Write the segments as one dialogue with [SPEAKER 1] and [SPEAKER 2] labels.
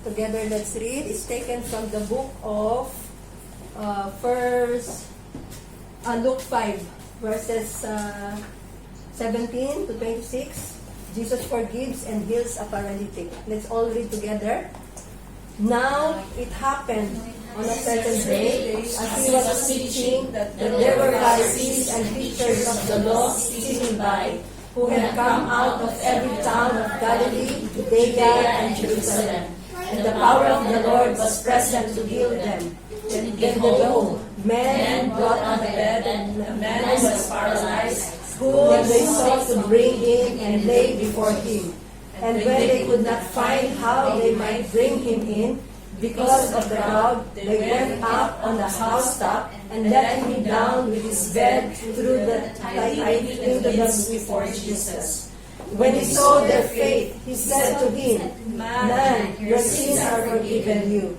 [SPEAKER 1] Together, let's read. It's taken from the book of first Luke 5, verses 17 to 26. Jesus forgives and heals a paralytic. Let's all read together. Now it happened on a certain day, as he was teaching, that there were Pharisees and teachers of the law sitting by, who had come out of every town of Galilee, Judea, and Jerusalem. And the power of the Lord was present to heal them. And behold, men brought on the bed, and a man who was paralyzed, whom they sought to bring in and lay before him. And when they could not find how they might bring him in, because of the crowd, they went up on the housetop and let him down with his bed through the tight windows before Jesus. When he saw their faith, he said to him, Man, your sins are forgiven you.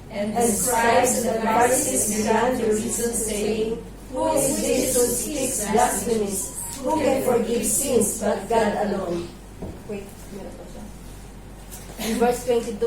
[SPEAKER 1] And the scribes and the Pharisees began to reason, saying, Who is this who speaks blasphemies? Who can forgive sins but God alone? Wait, in verse 22,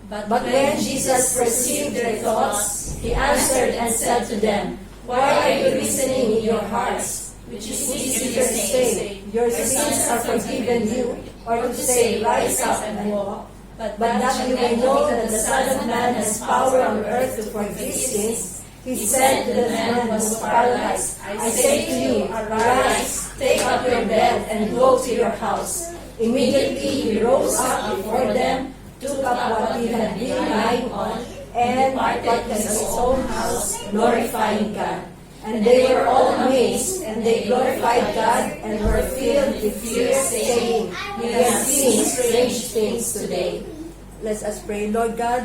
[SPEAKER 1] But when Jesus perceived their thoughts, he answered and said to them, Why are you reasoning in your hearts? Which is easier to say, Your sins are forgiven you, or to say, Rise up and walk? But that you may know that the Son of Man has power on earth to forgive sins, he said to the man who was paralyzed, I say to you, Arise, take up your bed, and go to your house. Immediately he rose up before them, took up what he had been lying on, and departed to his own house, glorifying God. And they were all amazed, and they glorified God, and were filled with fear, saying, We have seen strange things today. Let us pray. Lord God,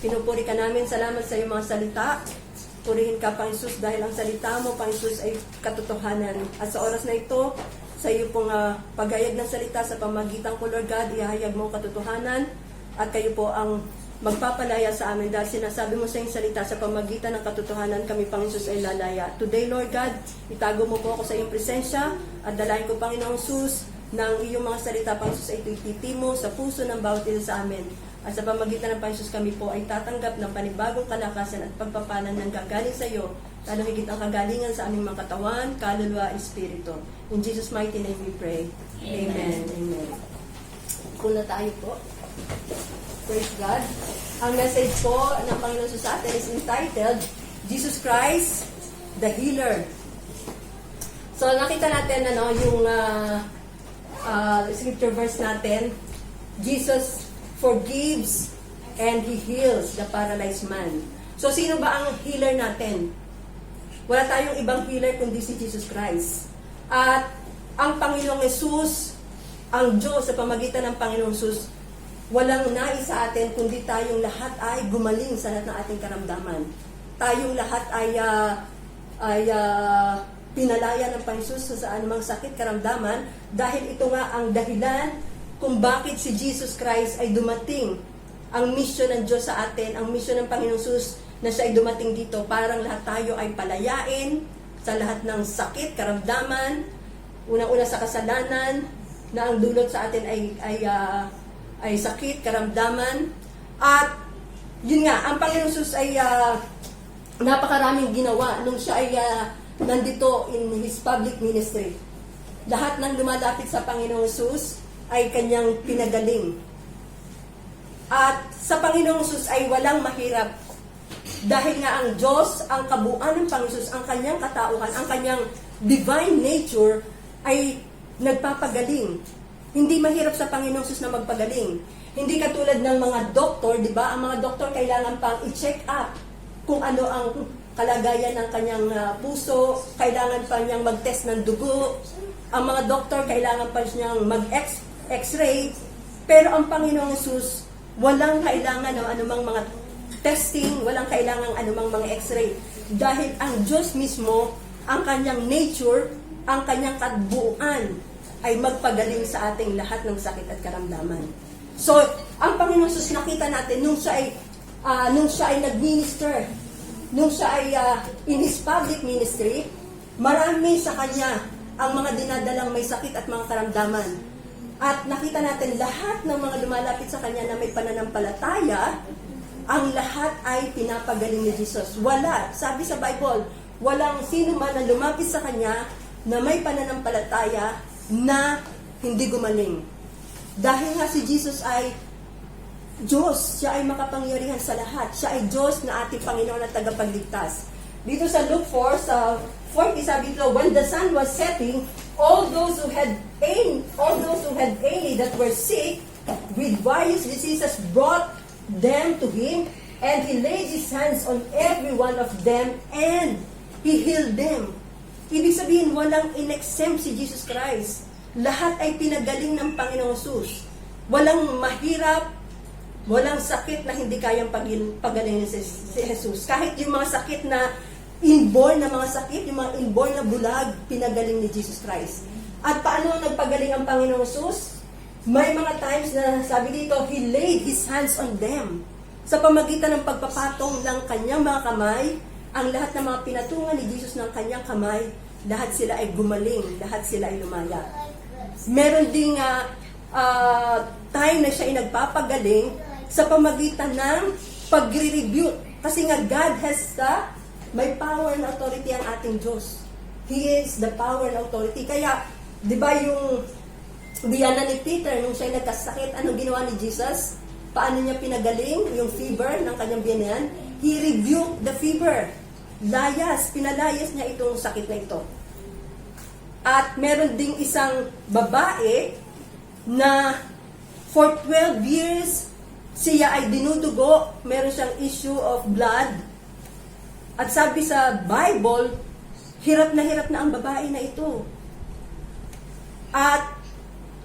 [SPEAKER 1] pinupuri ka namin. Salamat sa iyong mga salita. Purihin ka, Pang Jesus, dahil ang salita mo, Pang Jesus, ay katotohanan. At sa oras na ito, sa iyo pong paghayag ng salita sa pamagitan ko, Lord God, ihayag mo ang katotohanan. At kayo po ang magpapalaya sa amin dahil sinasabi mo sa iyong salita sa pamagitan ng katotohanan kami, Panginoon Jesus, ay lalaya. Today, Lord God, itago mo po ako sa iyong presensya at dalayan ko, Panginoon Jesus, ng iyong mga salita, Panginoon Jesus, ay itititi mo sa puso ng bawat isa sa amin. At sa pamagitan ng Panginoon Jesus, kami po ay tatanggap ng panibagong kalakasan at pagpapalan ng gagaling sa iyo, lalo higit ang kagalingan sa aming mga katawan, kaluluwa, espiritu. In Jesus' mighty name we pray. Amen. Amen. Kung na tayo po. Praise God. Ang message po ng Panginoon sa atin is entitled, Jesus Christ, the Healer. So nakita natin yung scripture verse natin, Jesus forgives and He heals the paralyzed man. So sino ba ang healer natin? Wala tayong ibang healer kundi si Jesus Christ. At ang Panginoong Jesus, ang Diyos sa pamagitan ng Panginoong Jesus, walang nais sa atin kundi tayong lahat ay gumaling sa lahat ng ating karamdaman. Tayong lahat ay pinalaya ng Panginoon sa anumang sakit, karamdaman, dahil ito nga ang dahilan kung bakit si Jesus Christ ay dumating. Ang mission ng Diyos sa atin, ang mission ng Panginoon Jesus na siya ay dumating dito, parang lahat tayo ay palayain sa lahat ng sakit, karamdaman, unang-una sa kasalanan, na ang dulot sa atin ay sakit, karamdaman. At yun nga, ang Panginoon Jesus ay napakaraming ginawa nung siya ay nandito in His public ministry. Lahat ng lumalapit sa Panginoong Jesus ay kanyang pinagaling. At sa Panginoong Jesus ay walang mahirap. Dahil nga ang Diyos, ang kabuuan ng Panginoon Jesus, ang kanyang katauhan, ang kanyang divine nature ay nagpapagaling. Hindi mahirap sa Panginoong Jesus na magpagaling. Hindi katulad ng mga doktor, di ba? Ang mga doktor kailangan pang i-check up kung ano ang kalagayan ng kanyang puso, kailangan pa niyang mag-test ng dugo. Ang mga doktor kailangan pa niyang mag-x-ray. Pero ang Panginoong Jesus, walang kailangan ng anumang mga testing, walang kailangan anumang mga x-ray. Dahil ang Diyos mismo, ang kanyang nature, ang kanyang kabuuan, ay magpagaling sa ating lahat ng sakit at karamdaman. So, ang Panginoon Jesus nakita natin nung siya ay nag-minister, nung siya ay in His public ministry, marami sa Kanya ang mga dinadalang may sakit at mga karamdaman. At nakita natin lahat ng mga lumalapit sa Kanya na may pananampalataya, ang lahat ay pinapagaling ni Jesus. Wala, sabi sa Bible, walang sino man na lumapit sa Kanya na may pananampalataya na hindi gumaling. Dahil nga si Jesus ay Diyos, siya ay makapangyarihan sa lahat. Siya ay Diyos na ating Panginoon at tagapagligtas. Dito sa Luke 4, sa 40, sabi ito, when the sun was setting, all those who had any that were sick with various diseases brought them to him, and he laid his hands on every one of them, and he healed them. Ibig sabihin, walang inexempt si Jesus Christ. Lahat ay pinagaling ng Panginoong Jesus. Walang mahirap, walang sakit na hindi kayang pagalingin si Jesus. Kahit yung mga sakit na inborn na mga sakit, yung mga inborn na bulag, pinagaling ni Jesus Christ. At paano nagpagaling ang Panginoong Jesus? May mga times na sabi dito, He laid His hands on them. Sa pamagitan ng pagpapatong ng kanyang mga kamay, ang lahat ng mga pinatungan ni Jesus ng kanyang kamay, lahat sila ay gumaling, lahat sila ay lumaya. Meron ding time na siya ay nagpapagaling sa pamagitan ng pagre-rebuke. Kasi nga God has may power and authority ang ating Diyos. He is the power and authority. Kaya, di ba yung biyana ni Peter, nung siya nagkasakit, anong ginawa ni Jesus? Paano niya pinagaling yung fever ng kanyang biyanayan? He rebuked the fever. Pinalayas niya itong sakit na ito. At meron ding isang babae na for 12 years, siya ay dinudugo, meron siyang issue of blood. At sabi sa Bible, hirap na ang babae na ito. At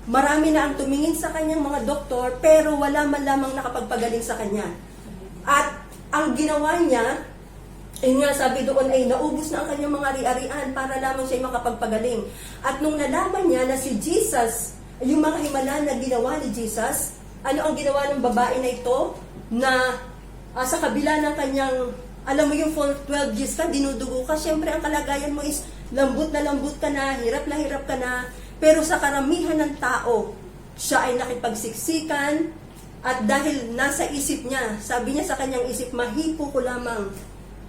[SPEAKER 1] marami na ang tumingin sa kanyang mga doktor, pero wala man lamang nakapagpagaling sa kanya. At ang ginawa niya, nga sabi doon ay naubos na ang kanyang mga ari-arian para lamang siya makapagpagaling. At nung nalaman niya na si Jesus, yung mga himala na ginawa ni Jesus, ano ang ginawa ng babae na ito? Na sa kabila ng kanyang, alam mo yung for 12 years ka, dinudugo ka, syempre ang kalagayan mo is lambot ka na, hirap ka na, pero sa karamihan ng tao, siya ay nakipagsiksikan, at dahil nasa isip niya, sabi niya sa kanyang isip, mahipo ko lamang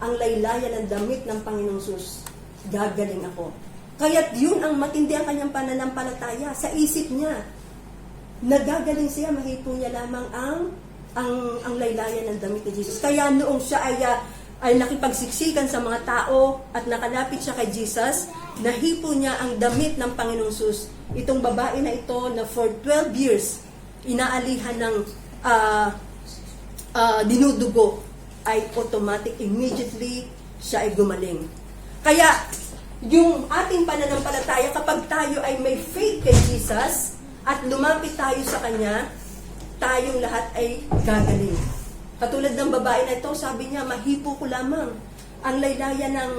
[SPEAKER 1] ang laylayan ng damit ng Panginoong Sus, gagaling ako. Kaya't yun ang matindi ang kanyang pananampalataya, sa isip niya, nagagaling siya, mahipo niya lamang ang laylayan ng damit ni Jesus. Kaya noong siya ay nakipagsiksikan sa mga tao at nakalapit siya kay Jesus, nahipo niya ang damit ng Panginoong Sus. Itong babae na ito na for 12 years, inaalihan ng dinudugo, ay automatic, immediately, siya ay gumaling. Kaya, yung ating pananampalataya, kapag tayo ay may faith kay Jesus, at lumapit tayo sa Kanya, tayong lahat ay gagaling. Katulad ng babae na ito, sabi niya, mahipo ko lamang ang laylayan ng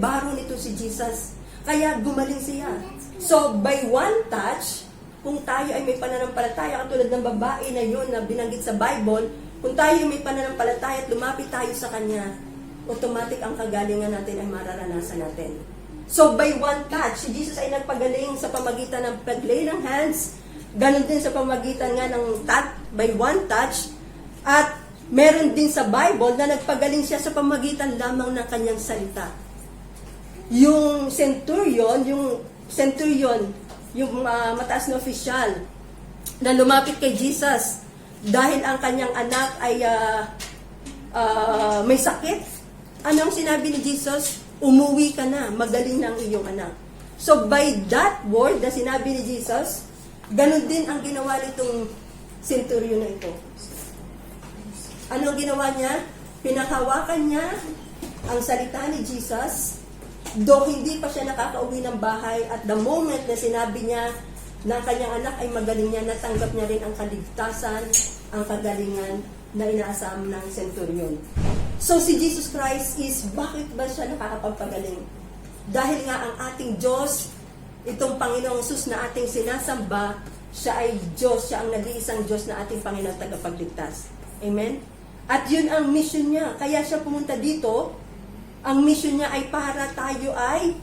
[SPEAKER 1] baro nito si Jesus. Kaya gumaling siya. So, by one touch, kung tayo ay may pananampalataya, katulad ng babae na yun na binanggit sa Bible, kung tayo may pananampalataya at lumapit tayo sa Kanya, automatic ang kagalingan natin ay mararanasan natin. So, by one touch, si Jesus ay nagpagaling sa pamagitan ng paglay ng hands, ganun din sa pamagitan nga ng by one touch, at meron din sa Bible na nagpagaling siya sa pamagitan lamang ng kanyang salita. Yung centurion, yung mataas na opisyal, na lumapit kay Jesus, dahil ang kanyang anak ay may sakit. Ano ang sinabi ni Jesus? Umuwi ka na, magaling na ang iyong anak. So by that word na sinabi ni Jesus, ganun din ang ginawa nitong centurion na ito. Ano ang ginawa niya? Pinakawakan niya ang salita ni Jesus, though hindi pa siya nakakauwi ng bahay, at the moment na sinabi niya na ang kanyang anak ay magaling niya, natanggap niya rin ang kaligtasan, ang kagalingan na inaasam ng centurion. So si Jesus Christ is, bakit ba siya nakakapagpagaling? Dahil nga ang ating Diyos, itong Panginoong Sus na ating sinasamba, siya ay Diyos, siya ang nag-iisang Diyos na ating Panginoong tagapagligtas. Amen? At yun ang mission niya. Kaya siya pumunta dito, ang mission niya ay para tayo ay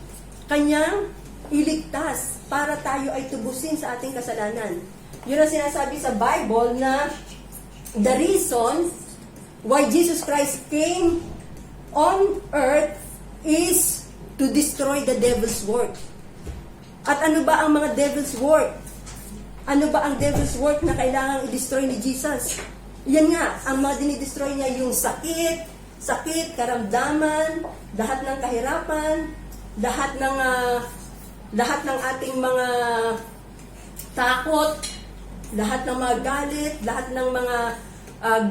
[SPEAKER 1] kanyang iligtas para tayo ay tubusin sa ating kasalanan. Yun ang sinasabi sa Bible na the reason why Jesus Christ came on earth is to destroy the devil's work. At ano ba ang mga devil's work? Ano ba ang devil's work na kailangang i-destroy ni Jesus? Yan nga, ang mga dinidestroy niya yung sakit, karamdaman, lahat ng kahirapan, lahat ng ating mga takot, lahat ng mga galit, lahat ng mga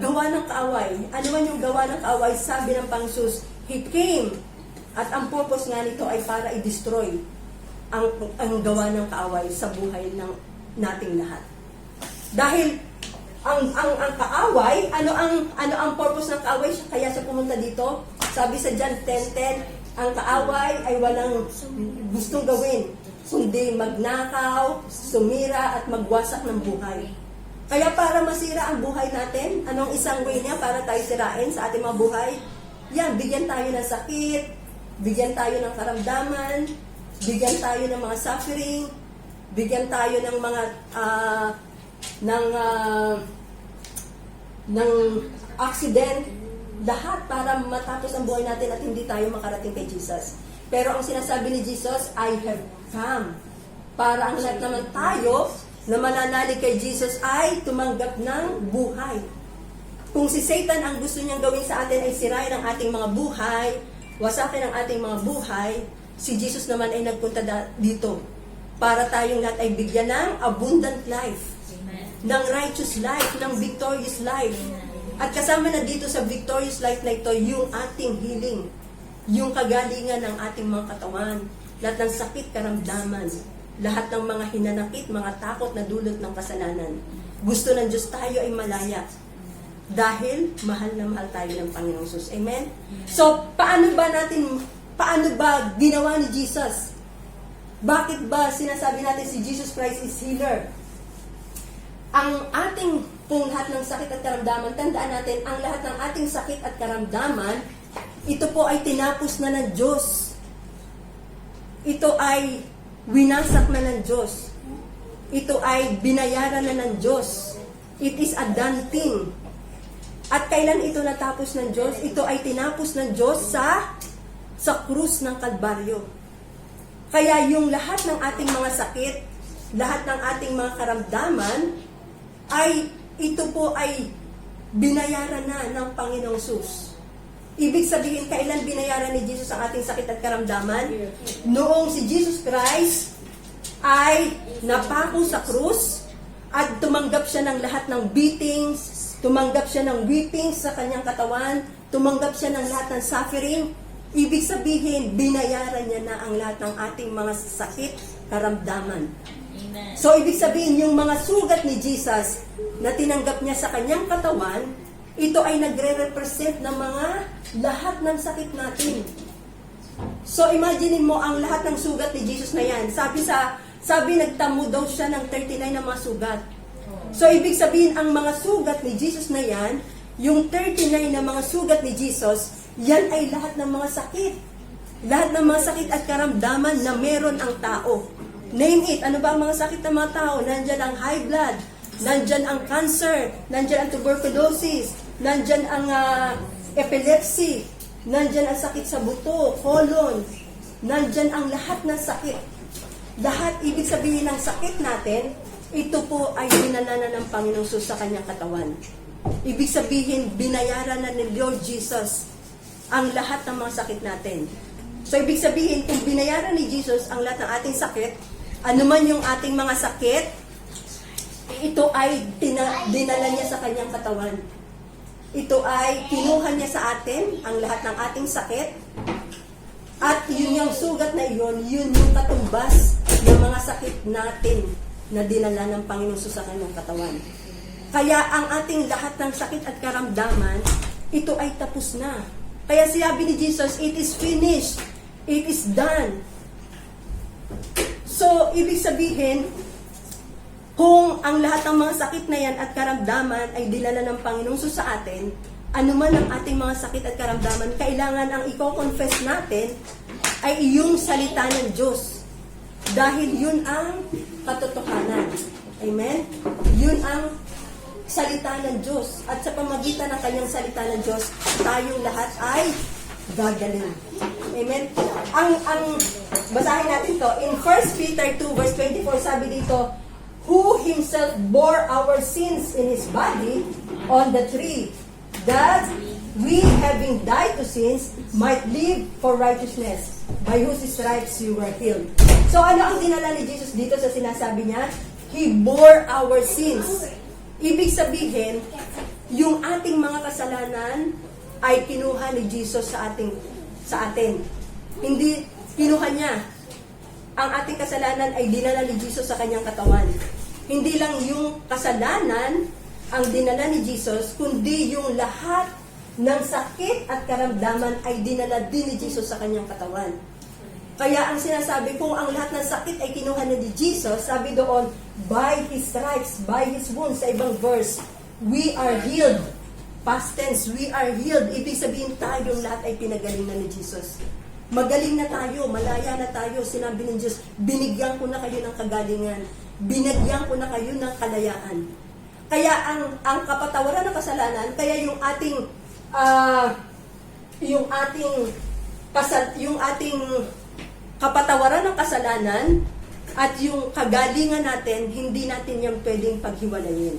[SPEAKER 1] gawa ng kaaway. Ano man yung gawa ng kaaway, sabi ng Panginoon, He came. At ang purpose nga nito ay para i-destroy ang gawa ng kaaway sa buhay ng nating lahat. Dahil ang kaaway, ano ang purpose ng kaaway? Kaya siya pumunta dito. Sabi sa John 10:10, ang kaaway ay walang gustong gawin, kundi magnakaw, sumira at magwasak ng buhay. Kaya para masira ang buhay natin, anong isang way niya para tayo sirain sa ating mga buhay? Yan, bigyan tayo ng sakit, bigyan tayo ng karamdaman, bigyan tayo ng mga suffering, bigyan tayo ng mga ng accident, lahat para matapos ang buhay natin at hindi tayo makarating kay Jesus. Pero ang sinasabi ni Jesus, I have come. Para ang lahat naman tayo na mananalig kay Jesus ay tumanggap ng buhay. Kung si Satan ang gusto niyang gawin sa atin ay sirain ang ating mga buhay, wasakin ang ating mga buhay, si Jesus naman ay nagpunta dito para tayong lahat ay bigyan ng abundant life, ng righteous life, ng victorious life. At kasama na dito sa victorious life na ito, yung ating healing, yung kagalingan ng ating mga katawan, lahat ng sakit, karamdaman, lahat ng mga hinanakit, mga takot na dulot ng kasalanan. Gusto ng Diyos tayo ay malaya. Dahil mahal na mahal tayo ng Panginoong Jesus. Amen? So, paano ba ginawa ni Jesus? Bakit ba sinasabi natin si Jesus Christ is healer? Ang ating pong lahat ng sakit at karamdaman, tandaan natin, ang lahat ng ating sakit at karamdaman, ito po ay tinapos na ng Diyos. Ito ay winasak na ng Diyos. Ito ay binayaran na ng Diyos. It is a done thing. At kailan ito natapos ng Diyos? Ito ay tinapos ng Diyos sa krus ng Kalbaryo. Kaya yung lahat ng ating mga sakit, lahat ng ating mga karamdaman, ay ito po ay binayaran na ng Panginoong Sus. Ibig sabihin, kailan binayaran ni Jesus ang ating sakit at karamdaman? Noong si Jesus Christ ay napako sa krus at tumanggap siya ng lahat ng beatings, tumanggap siya ng whippings sa kanyang katawan, tumanggap siya ng lahat ng suffering. Ibig sabihin, binayaran niya na ang lahat ng ating mga sakit, karamdaman. Amen. So, ibig sabihin, yung mga sugat ni Jesus na tinanggap niya sa kanyang katawan, ito ay nagre-represent ng mga lahat ng sakit natin. So, imagine mo ang lahat ng sugat ni Jesus na yan. Sabi nagtamo daw siya ng 39 na mga sugat. So, ibig sabihin, ang mga sugat ni Jesus na yan, yung 39 na mga sugat ni Jesus, yan ay lahat ng mga sakit. Lahat ng mga sakit at karamdaman na meron ang tao. Name it. Ano ba ang mga sakit ng mga tao? Nandyan ang high blood, nandyan ang cancer, nandyan ang tuberculosis, nandyan ang epilepsy, nandyan ang sakit sa buto, colon, nandyan ang lahat ng sakit. Lahat, ibig sabihin ng sakit natin, ito po ay dinala na ng Panginoong Jesus sa kanyang katawan. Ibig sabihin, binayaran na ni Lord Jesus ang lahat ng mga sakit natin. So, ibig sabihin, kung binayaran ni Jesus ang lahat ng ating sakit, ano man yung ating mga sakit, ito ay dinala niya sa kanyang katawan. Ito ay kinuha niya sa atin ang lahat ng ating sakit. At yun yung sugat na yun yung katumbas ng mga sakit natin na dinala ng Panginoon sa kanyang katawan. Kaya ang ating lahat ng sakit at karamdaman, ito ay tapos na. Kaya sinabi ni Jesus, it is finished. It is done. So, ibig sabihin, kung ang lahat ng mga sakit na yan at karamdaman ay dinala ng Panginoong sa atin, anuman ang ating mga sakit at karamdaman, kailangan ang i-confess natin ay iyong salita ng Diyos. Dahil yun ang katotohanan. Amen? Yun ang salita ng Diyos. At sa pamagitan ng kanyang salita ng Diyos, tayong lahat ay gagaling. Amen? Basahin natin to. In 1 Peter 2 verse 24, sabi dito, who himself bore our sins in his body on the tree, that we, having died to sins, might live for righteousness, by whose stripes you were healed. So ano ang dinala ni Jesus dito sa sinasabi niya? He bore our sins. Ibig sabihin, yung ating mga kasalanan ay kinuha ni Jesus sa atin. Hindi kinuha niya. Ang ating kasalanan ay dinala ni Jesus sa kanyang katawan. Hindi lang yung kasalanan ang dinala ni Jesus, kundi yung lahat ng sakit at karamdaman ay dinala din ni Jesus sa kanyang katawan. Kaya ang sinasabi, kung ang lahat ng sakit ay kinuha na ni Jesus, sabi doon, by His stripes, by His wounds, sa ibang verse, we are healed. Past tense, we are healed. Ibig sabihin tayong lahat ay pinagaling na ni Jesus. Magaling na tayo, malaya na tayo. Sinabi ng Diyos, binigyan ko na kayo ng kagalingan. Binigyan ko na kayo ng kalayaan. Kaya ang kapatawaran ng kasalanan, kaya yung ating kapatawaran ng kasalanan at yung kagalingan natin, hindi natin yan pwedeng paghiwalayin.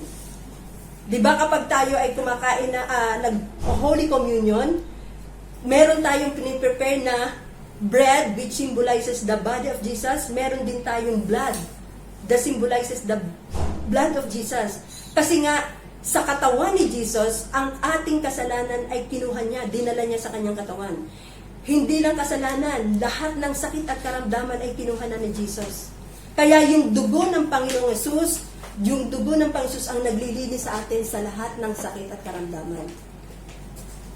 [SPEAKER 1] Di ba kapag tayo ay kumakain na nag-Holy Communion, meron tayong piniprepare na bread which symbolizes the body of Jesus, meron din tayong blood that symbolizes the blood of Jesus. Kasi nga, sa katawan ni Jesus, ang ating kasalanan ay kinuha niya, dinala niya sa kanyang katawan. Hindi lang kasalanan, lahat ng sakit at karamdaman ay kinuha na ni Jesus. Kaya yung dugo ng Panginoong Yesus, yung dugo ng Panginoong Yesus ang naglilinis sa atin sa lahat ng sakit at karamdaman.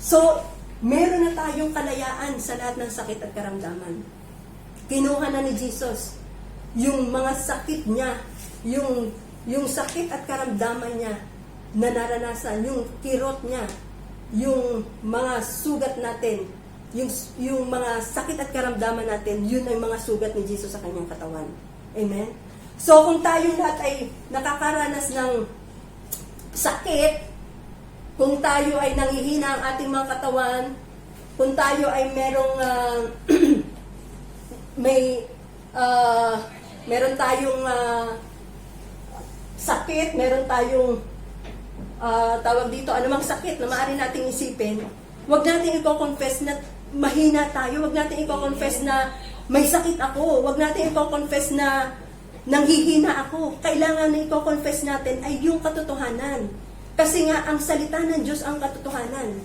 [SPEAKER 1] So, meron na tayong kalayaan sa lahat ng sakit at karamdaman. Kinuha na ni Jesus yung mga sakit niya, yung sakit at karamdaman niya na naranasan, yung kirot niya, yung mga sugat natin, yung mga sakit at karamdaman natin, yun ay mga sugat ni Jesus sa kanyang katawan. Amen? So, kung tayong lahat ay nakakaranas ng sakit, kung tayo ay nanghihina ang ating mga katawan, kung tayo ay merong meron tayong sakit, meron tayong tawag dito, anumang sakit na maaari nating isipin, wag natin i-confess na mahina tayo, wag natin i-confess na may sakit ako, wag natin i-confess na nanghihina ako. Kailangan na i-confess natin ay yung katotohanan. Kasi nga, ang salita ng Diyos ang katotohanan.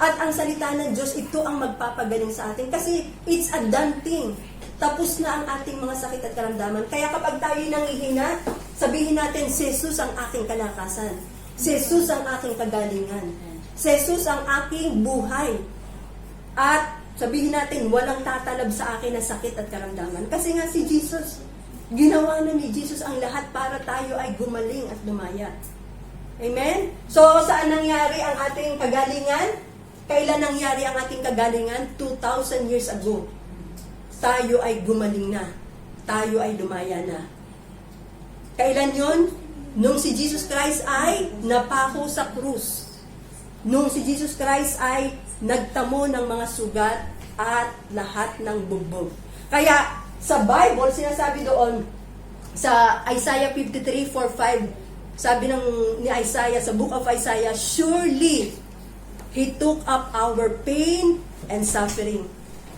[SPEAKER 1] At ang salita ng Diyos, ito ang magpapagaling sa atin. Kasi it's a done thing. Tapos na ang ating mga sakit at karamdaman. Kaya kapag tayo nanghihina, sabihin natin, si Jesus ang aking kalakasan. Si Jesus ang aking kagalingan. Si Jesus ang aking buhay. At sabihin natin, walang tatalab sa akin na sakit at karamdaman. Kasi nga si Jesus, ginawa na ni Jesus ang lahat para tayo ay gumaling at lumaya. Amen? So, saan nangyari ang ating kagalingan? Kailan nangyari ang ating kagalingan? 2,000 years ago. Tayo ay gumaling na. Tayo ay lumaya na. Kailan yun? Nung si Jesus Christ ay napako sa krus. Nung si Jesus Christ ay nagtamo ng mga sugat at lahat ng bugbog. Kaya, sa Bible, sinasabi doon, sa Isaiah 53:4-5, sabi ni Isaiah, sa book of Isaiah, surely, He took up our pain and suffering.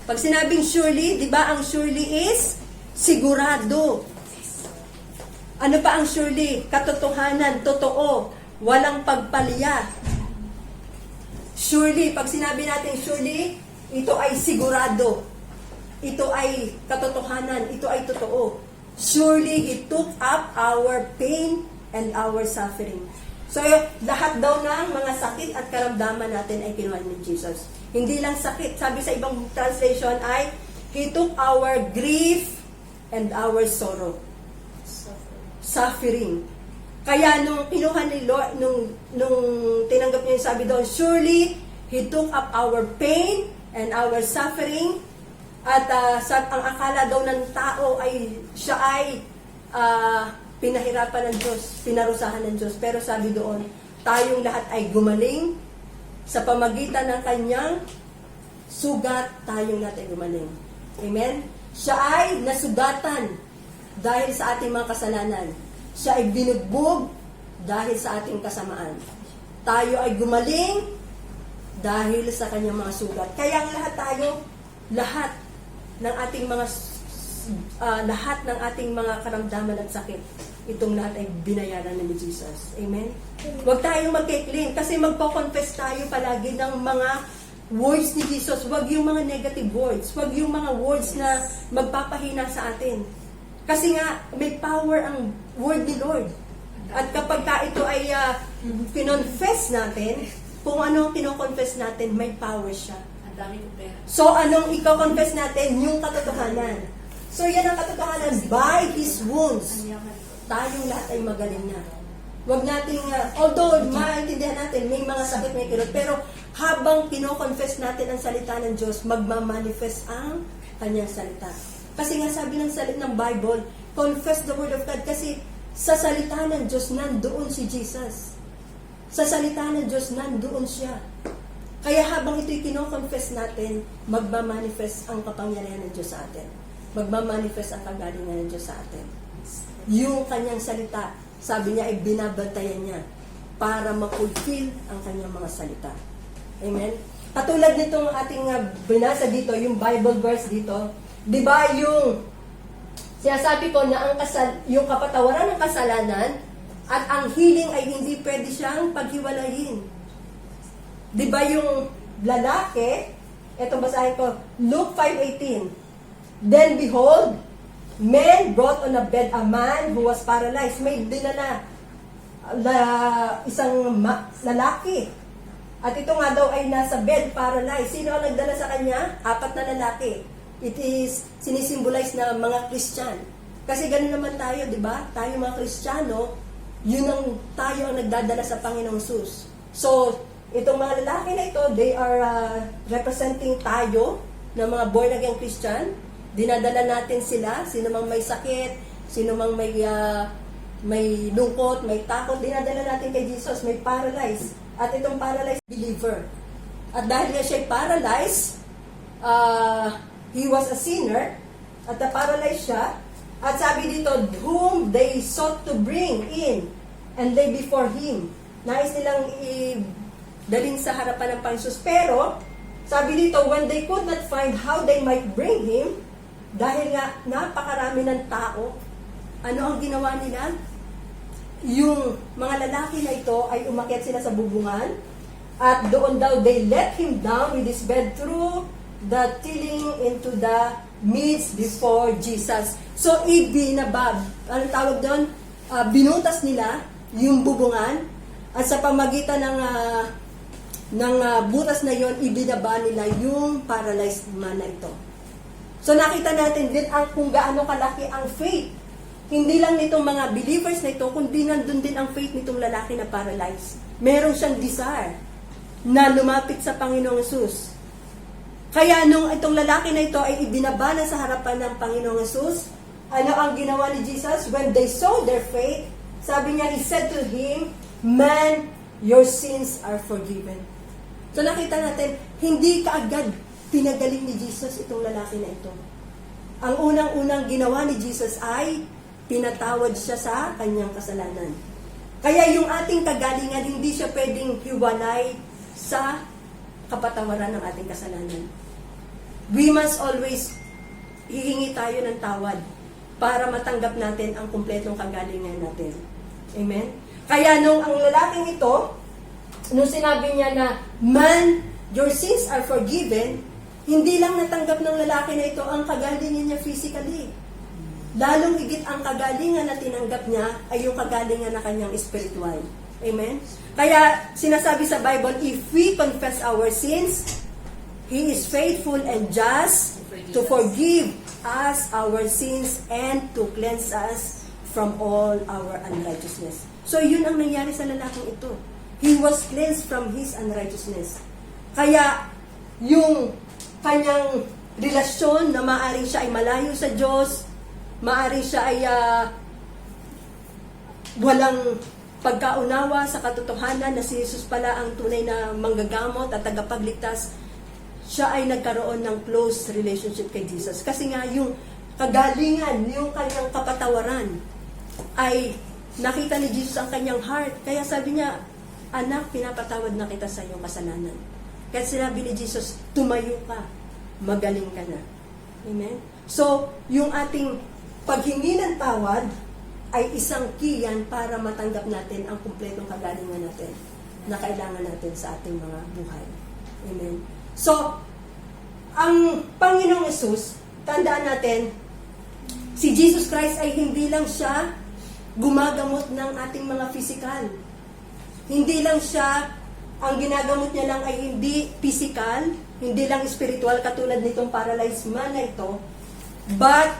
[SPEAKER 1] Pag sinabing surely, di ba ang surely is sigurado. Ano pa ang surely? Katotohanan, totoo, walang pagpalya. Surely, pag sinabi natin surely, ito ay sigurado. Ito ay katotohanan, ito ay totoo. Surely, He took up our pain and our suffering. So, lahat daw ng mga sakit at karamdaman natin ay kinuha ni Jesus. Hindi lang sakit. Sabi sa ibang translation ay, He took our grief and our sorrow. Suffering. Kaya nung kinuha ni Lord, nung tinanggap niya yung sabi doon, surely, He took up our pain and our suffering. At ang akala daw ng tao ay siya ay pinahirapan ng Diyos, pinarusahan ng Diyos. Pero sabi doon, tayong lahat ay gumaling sa pamagitan ng kanyang sugat, tayong lahat ay gumaling. Amen? Siya ay nasugatan dahil sa ating mga kasalanan. Siya ay binugbog dahil sa ating kasamaan. Tayo ay gumaling dahil sa kanyang mga sugat. Kaya ang lahat ng ating mga karamdaman at sakit, itong lahat ay binayaran ni Jesus. Amen? Huwag tayong magkiklaim kasi magpo-confess tayo palagi ng mga words ni Jesus. Huwag yung mga negative words. Huwag yung mga words na magpapahina sa atin. Kasi nga, may power ang word ni Lord. At kapag ito ay kinonfess natin, kung anong kinoconfess natin, may power siya. So, anong iko-confess natin? Yung katotohanan. So, yan ang katotohanan. By His wounds, tayong lahat ay magaling na. Huwag nating, although maintindihan natin, may mga sakit, may kirot, pero habang kino-confess natin ang salita ng Diyos, magmamanifest ang kanyang salita. Kasi nga sabi ng Bible, confess the word of God. Kasi sa salita ng Diyos, nandoon si Jesus. Sa salita ng Diyos, nandoon siya. Kaya habang ito'y kino-confess natin, magmamanifest ang kapangyarihan ng Diyos sa atin. Magmamanifest ang kagalingan ng Diyos sa atin. Yung kanyang salita, sabi niya ay binabantayan niya para ma-fulfill ang kanyang mga salita. Amen? Katulad nitong ating binasa dito, yung Bible verse dito, di ba yung sinasabi ko na yung kapatawaran ng kasalanan at ang healing ay hindi pwede siyang paghiwalayin. Di ba yung lalaki, eto basahin ko, Luke 5:18. Then behold, men brought on a bed a man who was paralyzed. May dinala isang lalaki. At ito nga daw ay nasa bed, paralyzed. Sino ang nagdala sa kanya? 4 na lalaki. It is sinisimbolize na mga Christian. Kasi gano'n naman tayo, di ba? Tayo mga Kristiyano, tayo ang nagdadala sa Panginoong Jesus. So, itong mga lalaki na ito, they are representing tayo na mga born again Christian. Dinadala natin sila, sino mang may sakit, sino mang may lungkot, may takot, dinadala natin kay Jesus, may paralyzed. At itong paralyzed believer. At dahil nga siya paralyzed, he was a sinner, at na-paralyzed siya, at sabi dito, whom they sought to bring in and lay before him. Nais nilang dalhin sa harapan ng Panginoon. Pero, sabi dito, when they could not find how they might bring him, dahil nga napakarami ng tao, ano ang ginawa nila? Yung mga lalaki na ito ay umakyat sila sa bubungan, at doon daw they let him down with his bed through the tiling into the midst before Jesus. So, ibinabab. Ano tawag doon? Binutas nila yung bubungan, at sa pamagitan ng butas na yon, ibinaba nila yung paralyzed man na ito. So, nakita natin din kung gaano kalaki ang faith. Hindi lang nitong mga believers na ito, kundi nandun din ang faith nitong lalaki na paralyzed. Meron siyang desire na lumapit sa Panginoong Jesus. Kaya nung itong lalaki na ito ay ibinaba na sa harapan ng Panginoong Jesus, ano ang ginawa ni Jesus? When they saw their faith, sabi niya, He said to him, "Man, your sins are forgiven." So nakita natin, hindi kaagad pinagaling ni Jesus itong lalaki na ito. Ang unang-unang ginawa ni Jesus ay pinatawad siya sa kanyang kasalanan. Kaya yung ating kagalingan, hindi siya pwedeng hiwalay sa kapatawaran ng ating kasalanan. We must always hihingi tayo ng tawad para matanggap natin ang kumpletong kagalingan natin. Amen? Kaya nung ang lalaking ito, nung sinabi niya na, "Man, your sins are forgiven," hindi lang natanggap ng lalaki na ito ang kagalingan niya physically. Lalong higit ang kagalingan na tinanggap niya ay yung kagalingan na kanyang spiritual. Amen? Kaya sinasabi sa Bible, if we confess our sins, He is faithful and just to forgive us our sins and to cleanse us from all our unrighteousness. So yun ang nangyari sa lalaking ito. He was cleansed from his unrighteousness. Kaya yung kanyang relasyon na maaring siya ay malayo sa Diyos, maaring siya ay walang pagkaunawa sa katotohanan na si Jesus pala ang tunay na manggagamot at tagapagligtas, siya ay nagkaroon ng close relationship kay Jesus. Kasi nga yung kagalingan, yung kanyang kapatawaran ay nakita ni Jesus ang kanyang heart. Kaya sabi niya, anak, pinapatawad na kita sa iyong kasalanan. Kaya sinabi ni Jesus, tumayo ka, magaling ka na. Amen? So, yung ating paghingi ng tawad ay isang key yan para matanggap natin ang kumpletong kagalingan natin na kailangan natin sa ating mga buhay. Amen? So, ang Panginoong Yesus, tandaan natin, si Jesus Christ ay hindi lang siya gumagamot ng ating mga physical. Hindi lang siya, ang ginagamot niya lang ay hindi physical, hindi lang spiritual katulad nitong paralyzed man na ito, but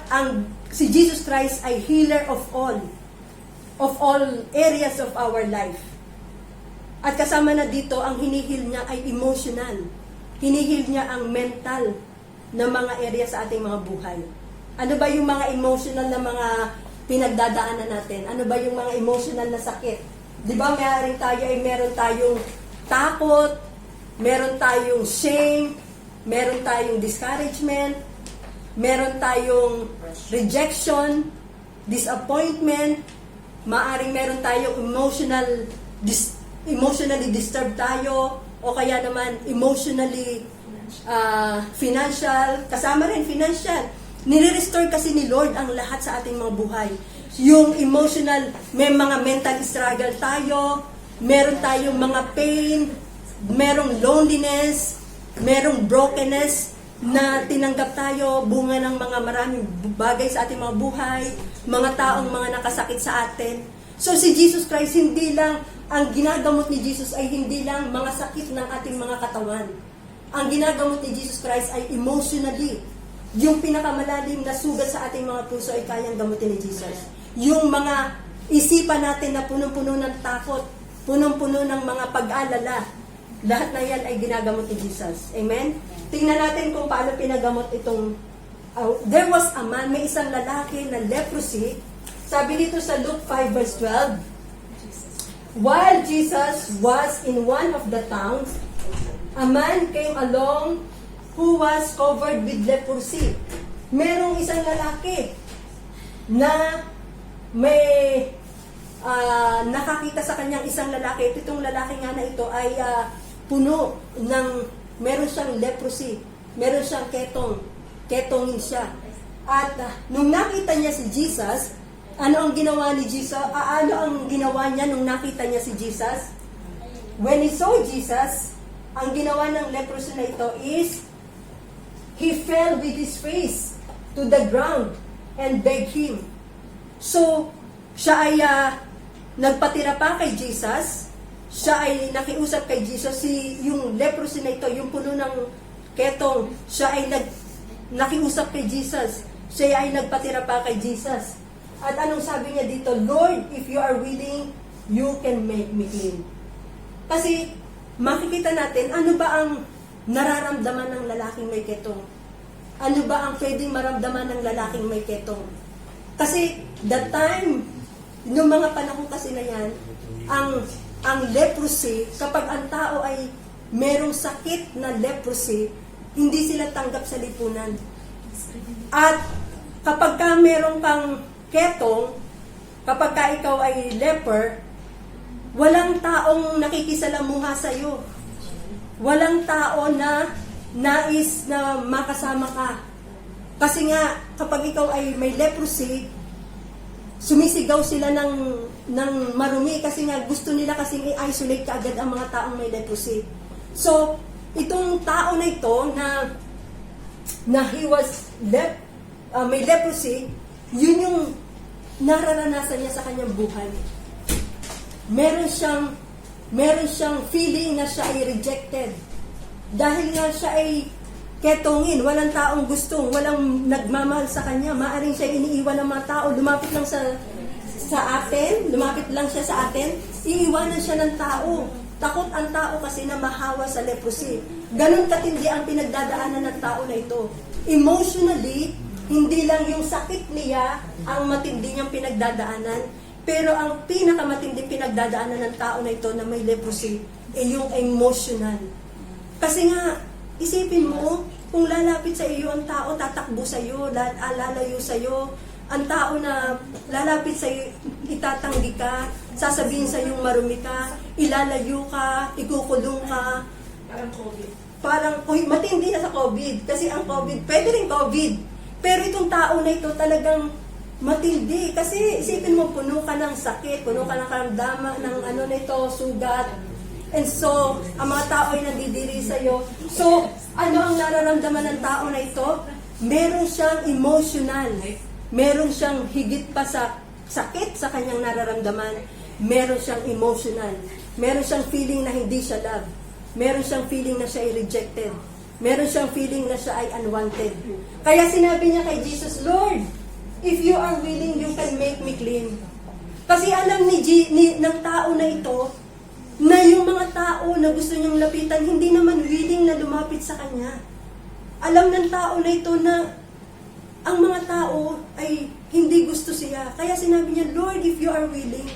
[SPEAKER 1] si Jesus Christ ay healer of all areas of our life. At kasama na dito, ang hinihil niya ay emotional. Hinihil niya ang mental na mga area sa ating mga buhay. Ano ba yung mga emotional na mga pinagdadaanan natin? Ano ba yung mga emotional na sakit? Di ba meron tayong takot, meron tayong shame, meron tayong discouragement, meron tayong rejection, disappointment, maaring meron tayong emotionally disturbed tayo, o kaya naman emotionally financial, kasama rin financial. Nire-restore kasi ni Lord ang lahat sa ating mga buhay. Yung emotional, may mga mental struggle tayo, meron tayong mga pain, merong loneliness, merong brokenness na tinanggap tayo, bunga ng mga maraming bagay sa ating mga buhay, mga taong mga nakasakit sa atin. So si Jesus Christ, hindi lang, ang ginagamot ni Jesus ay hindi lang mga sakit ng ating mga katawan. Ang ginagamot ni Jesus Christ ay emotionally. Yung pinakamalalim na sugat sa ating mga puso ay kayang gamutin ni Jesus. Yung mga isipan natin na punong-puno ng takot, punong-puno ng mga pag-alala, lahat na yan ay ginagamot ni Jesus. Amen? Tingnan natin kung paano pinagamot itong, there was a man, may isang lalaki na leprosy. Sabi dito sa Luke 5 verse 12, while Jesus was in one of the towns, a man came along who was covered with leprosy. Merong isang lalaki na may nakakita sa kanyang isang lalaki. Itong lalaki nga na ito ay puno ng, meron siyang leprosy, meron siyang ketongin siya. At nung nakita niya si Jesus, ano ang ginawa ni Jesus? Ano ang ginawa niya nung nakita niya si Jesus? When he saw Jesus, ang ginawa ng leprosy na ito is, he fell with his face to the ground and begged him. So, siya ay nagpatira pa kay Jesus, siya ay nakiusap kay Jesus, yung leprosy na ito, yung puno ng ketong, siya ay nakiusap kay Jesus, siya ay nagpatira pa kay Jesus. At anong sabi niya dito? Lord, if you are willing, you can make me clean. Kasi makikita natin, ano ba ang nararamdaman ng lalaking may ketong? Ano ba ang pwedeng maramdaman ng lalaking may ketong? Kasi that time, yung mga panahon kasi na yan, ang leprosy, kapag ang tao ay merong sakit na leprosy, hindi sila tanggap sa lipunan. At kapag ka meron kang ketong, kapag ka ikaw ay leper, walang taong nakikisalamuha sa iyo. Walang tao na nais na makasama ka. Kasi nga, kapag ikaw ay may leprosy, sumisigaw sila ng marumi kasi nga gusto nila kasing i-isolate ka agad ang mga taong may leprosy. So, itong tao na ito na he was may leprosy, yun yung nararanasan niya sa kanyang buhay. Meron siyang feeling na siya ay rejected. Dahil nga siya ay ketongin, walang taong gusto, walang nagmamahal sa kanya, maaring siya iniiwan ng mga tao, lumapit lang sa atin, lumapit lang siya sa atin, iiwanan siya ng tao. Takot ang tao kasi na mahawa sa leprosy. Ganon katindi ang pinagdadaanan ng tao na ito. Emotionally, hindi lang yung sakit niya ang matindi niyang pinagdadaanan, pero ang pinakamatinding pinagdadaanan ng tao na ito na may leprosy ay yung emotional. Kasi nga, isipin mo, kung lalapit sa iyo ang tao, tatakbo sa iyo, lalayo sa iyo. Ang tao na lalapit sa iyo, itatanggi ka, sasabihin sa iyo marumi ka, ilalayo ka, ikukulong ka.
[SPEAKER 2] Parang COVID.
[SPEAKER 1] Parang, matindi na sa COVID. Kasi ang COVID, pwede rin COVID. Pero itong tao na ito talagang matindi. Kasi isipin mo, puno ka ng sakit, puno ka ng karamdaman, ng ano na ito, sugat. And so, ang mga tao ay nandidiri sa iyo. So, ano ang nararamdaman ng tao na ito? Meron siyang emotional. Meron siyang higit pa sa sakit sa kanyang nararamdaman. Meron siyang emotional. Meron siyang feeling na hindi siya love. Meron siyang feeling na siya ay rejected. Meron siyang feeling na siya ay unwanted. Kaya sinabi niya kay Jesus, Lord, if you are willing, you can make me clean. Kasi alam ng tao na ito, na yung mga tao na gusto niyang lapitan, hindi naman willing na lumapit sa kanya. Alam ng tao na ito na ang mga tao ay hindi gusto siya. Kaya sinabi niya, Lord, if you are willing,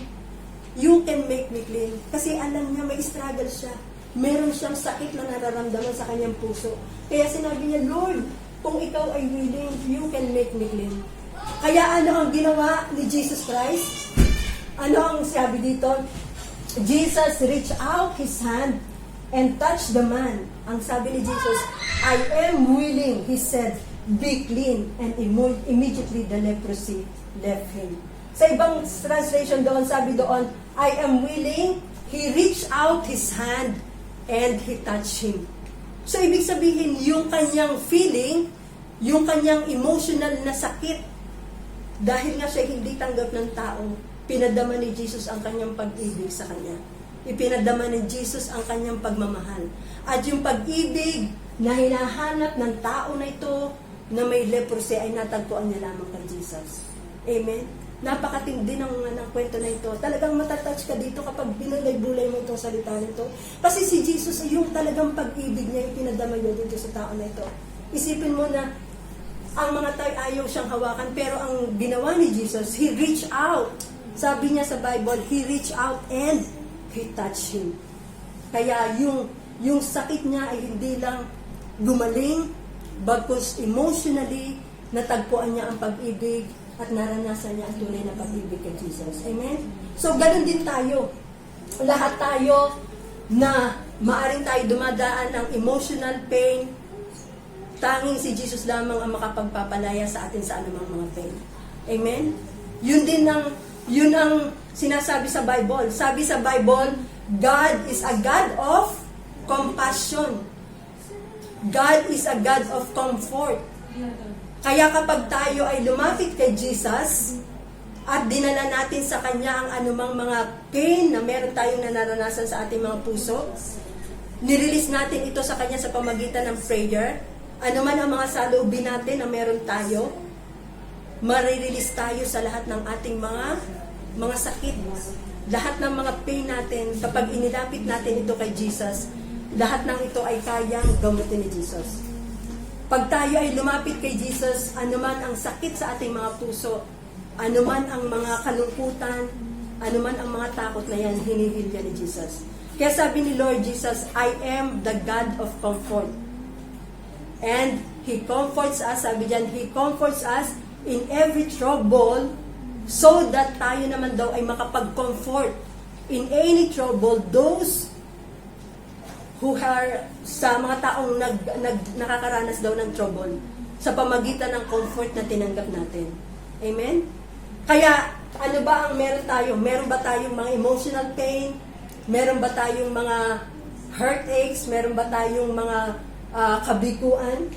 [SPEAKER 1] you can make me clean. Kasi alam niya, may struggle siya. Meron siyang sakit na nararamdaman sa kanyang puso. Kaya sinabi niya, Lord, kung ikaw ay willing, you can make me clean. Kaya ano ang ginawa ni Jesus Christ? Ano ang sabi dito? Jesus reached out His hand and touched the man. Ang sabi ni Jesus, I am willing, He said, be clean. And immediately the leprosy left him. Sa ibang translation doon, sabi doon, I am willing, He reached out His hand and He touched him. So, ibig sabihin, yung kanyang feeling, yung kanyang emotional na sakit, dahil nga siya hindi tanggap ng tao, pinadama ni Jesus ang kanyang pag-ibig sa kanya. Ipinadama ni Jesus ang kanyang pagmamahal. At yung pag-ibig na hinahanap ng tao na ito, na may leprosy, ay natagpuan niya lamang kay Jesus. Amen? Napakatindi ng kwento na ito. Talagang matatouch ka dito kapag binulay-bulay mo itong salita nito. Kasi si Jesus, yung talagang pag-ibig niya, ipinadama niya dito sa tao na ito. Isipin mo na, ang mga tayo ayaw siyang hawakan, pero ang ginawa ni Jesus, He reached out. Sabi niya sa Bible, He reached out and He touched him. Kaya yung sakit niya ay hindi lang gumaling, bagkus emotionally, natagpuan niya ang pag-ibig, at naranasan niya ang tunay na pag-ibig kay Jesus. Amen? So, ganun din tayo. Lahat tayo na maaring tayo dumadaan ng emotional pain, tanging si Jesus lamang ang makapagpapalaya sa atin sa anumang mga pain. Amen? Yun ang sinasabi sa Bible. Sabi sa Bible, God is a God of compassion. God is a God of comfort. Kaya kapag tayo ay lumapit kay Jesus at dinala natin sa Kanya ang anumang mga pain na meron tayong naranasan sa ating mga puso, nirelease natin ito sa Kanya sa pamagitan ng prayer, anuman ang mga saloobin natin na meron tayo, marirelease tayo sa lahat ng ating mga sakit, lahat ng mga pain natin. Kapag inilapit natin ito kay Jesus, lahat ng ito ay kayang gamutin ni Jesus. Pag tayo ay lumapit kay Jesus, anuman ang sakit sa ating mga puso, anuman ang mga kalungkutan, anuman ang mga takot na yan, hinihilya ni Jesus. Kaya sabi ni Lord Jesus, I am the God of comfort. And He comforts us, sabi diyan, He comforts us in every trouble, so that tayo naman daw ay makapag-comfort in any trouble those who are sa mga taong nakakaranas daw ng trouble sa pamagitan ng comfort na tinanggap natin. Amen? Kaya, ano ba ang meron tayo? Meron ba tayong mga emotional pain? Meron ba tayong mga heartaches? Meron ba tayong mga kabiguan?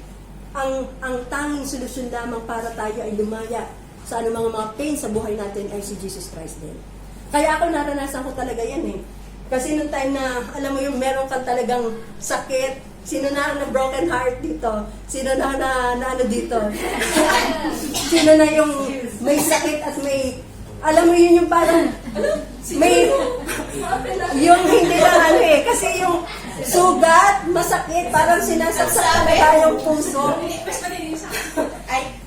[SPEAKER 1] Ang tanging solusyon lamang para tayo ay lumaya sa anumang mga pain sa buhay natin ay si Jesus Christ din. Kaya ako naranasan ko talaga yan eh. Kasi nung time na, alam mo yung meron kang talagang sakit, sino na ang broken heart dito? Sino na ano dito? Sino na yung may sakit at may, alam mo yun yung parang, may, Yung hindi lang ano eh, kasi yung sugat, masakit, parang sinasaksak talaga yung puso.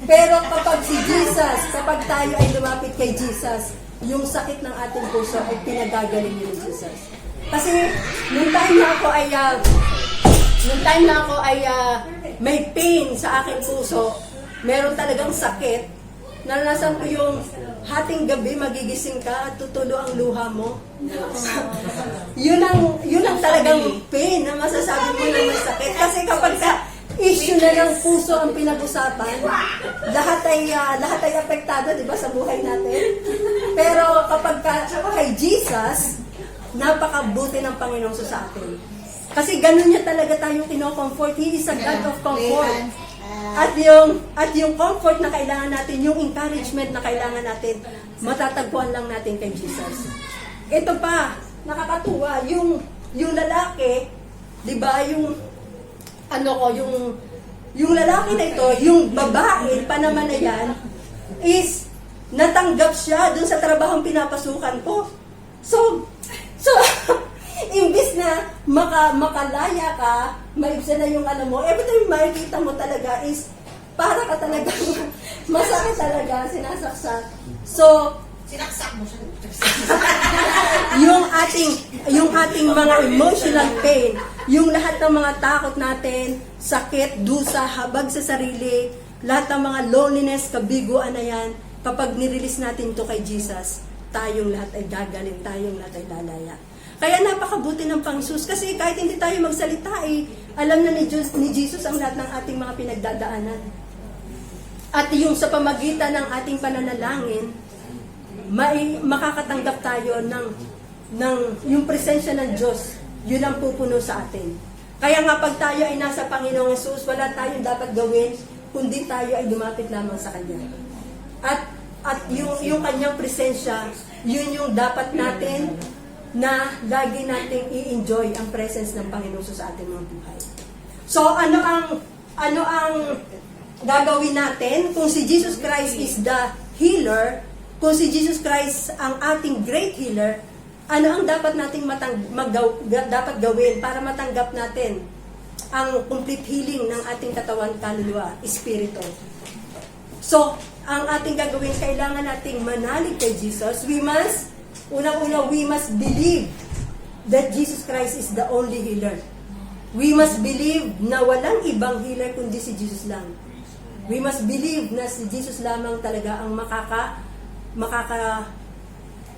[SPEAKER 1] Pero kapag si Jesus, kapag tayo ay lumapit kay Jesus, yung sakit ng ating puso ay pinagagaling ni Jesus. Kasi nung time na ako ay may pain sa aking puso, meron talagang sakit, naranasan ko yung hating gabi magigising ka at tutulo ang luha mo. yun ang talagang pain na masasabi mo na masakit. Kasi kapag issue na ng puso ang pinag-usapan, lahat ay apektado, di ba, sa buhay natin. Pero kapag kay Jesus, napakabuti ng Panginoon sa atin. Kasi ganun niya talaga tayong kino-comfort. He is a God of comfort. At yung comfort na kailangan natin, yung encouragement na kailangan natin, matatagpuan lang natin kay Jesus. Ito pa, nakakatuwa, yung lalaki, 'di ba, yung lalaki na ito, yung babae pa naman na yan, is natanggap siya dun sa trabahong pinapasukan ko. So imbis na makalaya ka, maibsan na yung ano mo, every time makikita mo talaga is para ka talaga masakit talaga, sinasaksak. So,
[SPEAKER 2] Sinaksak mo siya.
[SPEAKER 1] yung ating mga emotional pain, yung lahat ng mga takot natin, sakit, dusa, habag sa sarili, lahat ng mga loneliness, kabiguan na yan, kapag nirelease natin to kay Jesus, tayong lahat ay gagaling, tayong lahat ay lalaya. Kaya napakabuti ng Panginoon kasi kahit hindi tayo magsalita alam na ni Jesus ang lahat ng ating mga pinagdadaanan. At yung sa pamagitan ng ating pananalangin, makakatanggap tayo ng yung presensya ng Diyos, yun ang pupuno sa atin. Kaya nga pag tayo ay nasa Panginoong Jesus, wala tayong dapat gawin, kundi tayo ay lumapit lamang sa Kanya. At yung Kanyang presensya, yun yung dapat natin na lagi nating i-enjoy ang presence ng Panginoon sa ating mga buhay. So, ano ang gagawin natin kung si Jesus Christ is the healer, kung si Jesus Christ ang ating great healer, ano ang dapat nating dapat gawin para matanggap natin ang complete healing ng ating katawan, kaluluwa, espiritu? So, ang ating gagawin, kailangan nating manalig kay Jesus. Unang-una, we must believe that Jesus Christ is the only healer. We must believe na walang ibang healer kundi si Jesus lang. We must believe na si Jesus lamang talaga ang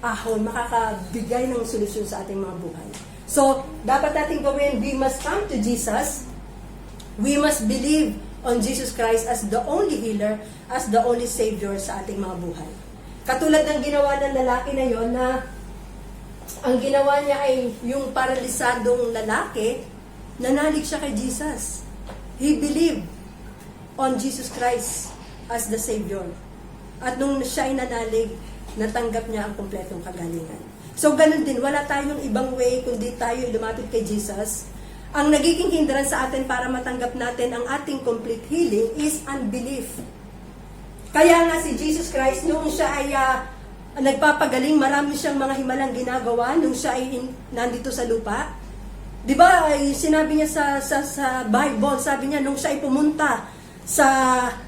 [SPEAKER 1] makakabigay ng solusyon sa ating mga buhay. So, dapat natin gawin, we must come to Jesus. We must believe on Jesus Christ as the only healer, as the only Savior sa ating mga buhay. Katulad ng ginawa ng lalaki na yon, na ang ginawa niya ay yung paralisadong lalaki, nanalig siya kay Jesus. He believed on Jesus Christ as the Savior. At nung siya ay nanalig, natanggap niya ang kompletong kagalingan. So, ganun din, wala tayong ibang way kundi tayo lumapit kay Jesus. Ang nagiging hindrance sa atin para matanggap natin ang ating complete healing is unbelief. Kaya nga si Jesus Christ, nung siya ay nagpapagaling, marami siyang mga himalang ginagawa nung siya ay nandito sa lupa. Di ba, sinabi niya sa Bible, sabi niya, nung siya ay pumunta sa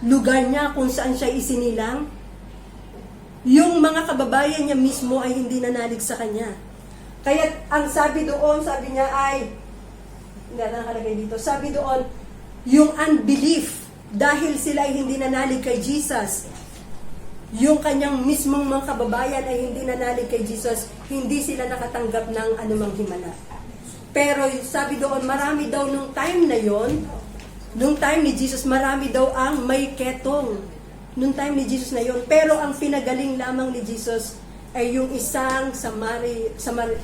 [SPEAKER 1] lugar niya kung saan siya isinilang, yung mga kababayan niya mismo ay hindi nanalig sa kanya. Kaya ang sabi doon, sabi niya ay, hindi na nakalagay dito, sabi doon, yung unbelief, dahil sila ay hindi nanalig kay Jesus, yung kanyang mismong mga kababayan ay hindi nanalig kay Jesus, hindi sila nakatanggap ng anumang himala. Pero sabi doon, marami daw nung time na yon, nung time ni Jesus, marami daw ang may ketong nung time ni Jesus na yon. Pero ang pinagaling lamang ni Jesus ay yung isang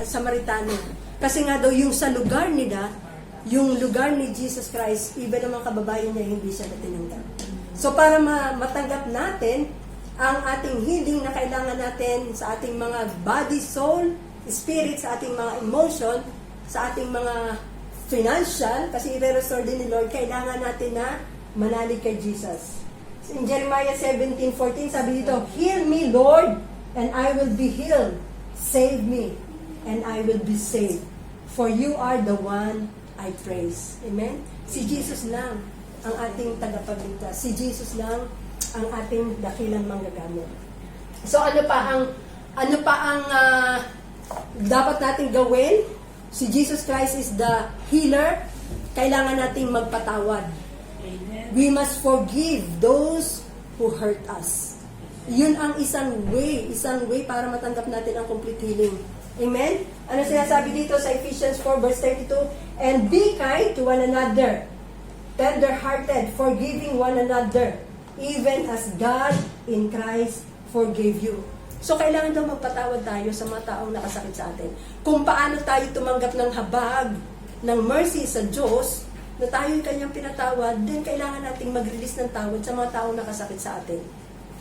[SPEAKER 1] Samaritano. Kasi nga daw yung sa lugar nila, yung lugar ni Jesus Christ, even ang mga kababayan niya, hindi siya natinanggap. So para matanggap natin ang ating healing na kailangan natin sa ating mga body, soul, spirit, sa ating mga emotion, sa ating mga financial, kasi i-restore din ni Lord, kailangan natin na manalig kay Jesus. In Jeremiah 17:14, sabi dito, "Heal me, Lord, and I will be healed. Save me." and I will be saved. For you are the one I praise. Amen? Si Jesus lang ang ating tagapagligtas. Si Jesus lang ang ating dakilang manggagamot. So ano pa ang dapat nating gawin? Si Jesus Christ is the healer. Kailangan nating magpatawad. We must forgive those who hurt us. Yun ang isang way para matanggap natin ang complete healing. Amen? Ano sinasabi dito sa Ephesians 4 verse 32? And be kind to one another, tender-hearted, forgiving one another, even as God in Christ forgave you. So, kailangan daw magpatawad tayo sa mga taong nakasakit sa atin. Kung paano tayo tumanggap ng habag, ng mercy sa Diyos, na tayo'y kanyang pinatawad, then kailangan nating mag-release ng tawad sa mga taong nakasakit sa atin.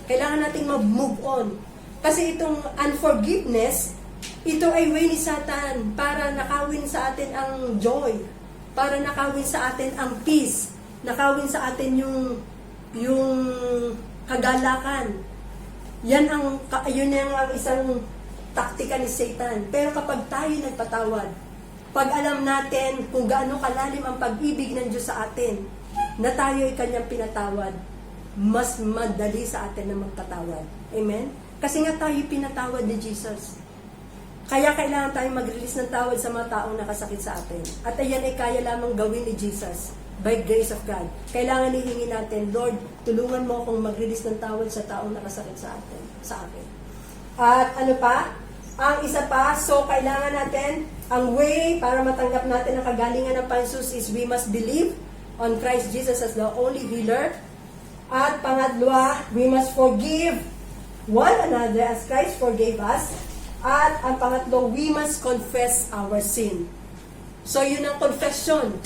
[SPEAKER 1] Kailangan nating mag-move on. Kasi itong unforgiveness, ito ay way ni Satan para nakawin sa atin ang joy, para nakawin sa atin ang peace, nakawin sa atin yung kagalakan. Yun ang isang taktika ni Satan. Pero kapag tayo nagpatawad, pag alam natin kung gaano kalalim ang pag-ibig ng Diyos sa atin, na tayo ay kanyang pinatawad, mas madali sa atin na magpatawad. Amen? Kasi nga tayo pinatawad ni Jesus. Kaya kailangan tayong mag-release ng tawad sa mga taong nakasakit sa atin. At ayan ay kaya lamang gawin ni Jesus by grace of God. Kailangan hihingi natin, Lord, tulungan mo akong mag-release ng tawad sa taong nakasakit sa akin. At ano pa? Ang isa pa, so kailangan natin, ang way para matanggap natin ang kagalingan ng pansus is we must believe on Christ Jesus as the only healer. At pangatlo, we must forgive one another as Christ forgave us. At ang pangatlo, we must confess our sin. So yun ang confession.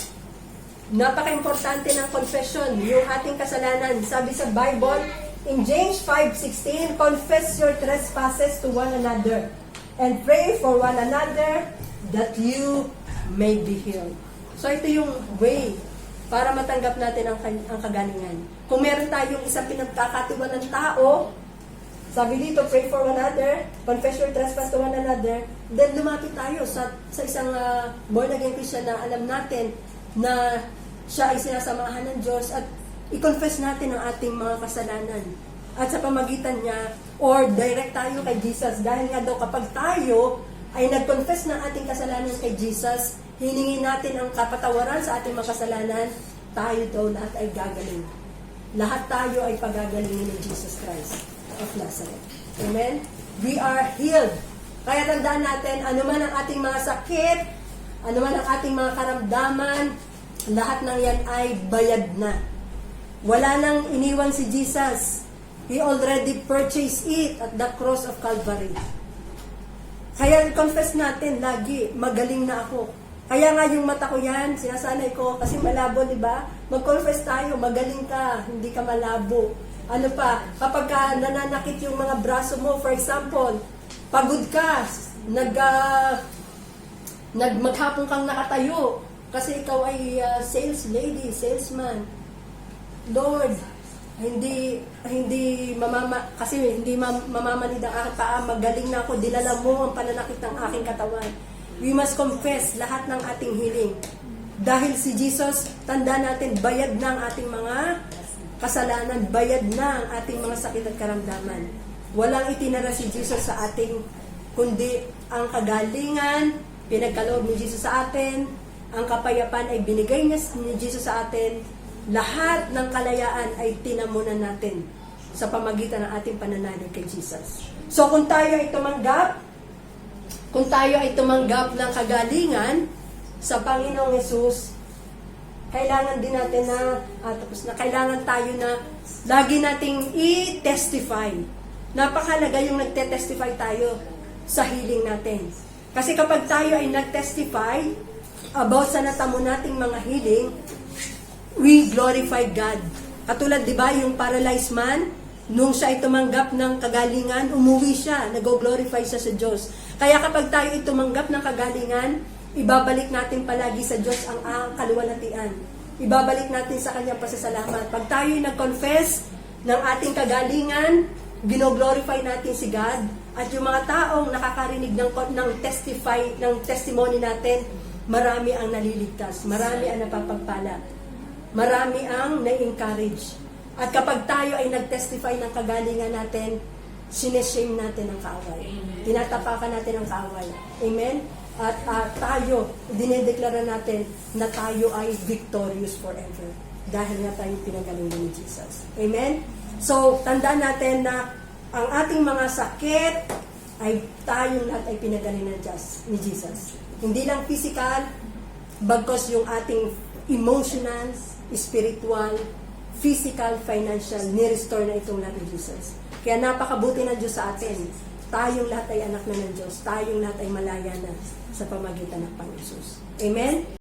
[SPEAKER 1] Napaka-importante ng confession, yung ating kasalanan. Sabi sa Bible, in James 5:16, confess your trespasses to one another and pray for one another that you may be healed. So ito yung way para matanggap natin ang kagalingan. Kung meron tayong isang pinagkakatiwan ng tao, sabi dito, pray for one another, confess your trespass to one another, then lumapit tayo sa isang born-again Christian na alam natin na siya ay sinasamahan ng Diyos at i-confess natin ang ating mga kasalanan. At sa pamagitan niya, or direct tayo kay Jesus. Dahil nga daw kapag tayo ay nag-confess ng ating kasalanan kay Jesus, hiningi natin ang kapatawaran sa ating mga kasalanan, tayo daw lahat ay gagaling. Lahat tayo ay pagagalingin ng Jesus Christ of Nazareth. Amen? We are healed. Kaya tandaan natin, anuman ang ating mga sakit, anuman ang ating mga karamdaman, lahat ng yan ay bayad na. Wala nang iniwan si Jesus. He already purchased it at the cross of Calvary. Kaya confess natin lagi, magaling na ako. Kaya nga yung mata ko yan, sinasanay ko, kasi malabo, di ba? Mag-confess tayo, magaling ka, hindi ka malabo. Ano pa, kapag nananakit yung mga braso mo, for example, pagod ka, maghapon kang nakatayo, kasi ikaw ay sales lady, salesman. Lord, hindi mamamanid ang aking paa, magaling na ako, dilala mo ang pananakit ng aking katawan. We must confess lahat ng ating healing. Dahil si Jesus, tanda natin, bayad na ang ating mga kasalanan, bayad na ang ating mga sakit at karamdaman. Walang itinara si Jesus sa ating, kundi ang kagalingan, pinagkaloob ni Jesus sa atin, ang kapayapaan ay binigay ni Jesus sa atin, lahat ng kalayaan ay tinamunan natin sa pamagitan ng ating pananalig kay Jesus. So kung tayo ay tumanggap ng kagalingan sa Panginoong Hesus, kailangan din natin kailangan tayo na lagi nating i-testify. Napakalaga yung nagte-testify tayo sa healing natin. Kasi kapag tayo ay nag-testify about sa natamo nating mga healing, we glorify God. Katulad, di ba, yung paralyzed man, nung siya ay tumanggap ng kagalingan, umuwi siya, nag-glorify siya sa Diyos. Kaya kapag tayo ay tumanggap ng kagalingan, ibabalik natin palagi sa Diyos ang kaluwalhatian. Ibabalik natin sa Kanyang pasasalamat. Pag tayo ay nag-confess ng ating kagalingan, gino-glorify natin si God, at yung mga taong nakakarinig ng testimony natin, marami ang naliligtas, marami ang napapagpala, marami ang na-encourage. At kapag tayo ay nag-testify ng kagalingan natin, sineshame natin ang kaaway. Tinatapakan natin ang kaaway. Amen? At tayo, dinedeklara natin na tayo ay victorious forever. Dahil nga tayo pinagalingan ni Jesus. Amen? So, tandaan natin na ang ating mga sakit ay tayong lahat ay pinagalingan ni Jesus. Hindi lang physical, bagkos yung ating emotional, spiritual, physical, financial, ni-restore na itong lahat ni Jesus. Kaya napakabuti na Diyos sa atin. Tayong lahat ay anak na ng Diyos. Tayong lahat ay malaya na sa pamagitan ng Panginoon Jesus. Amen?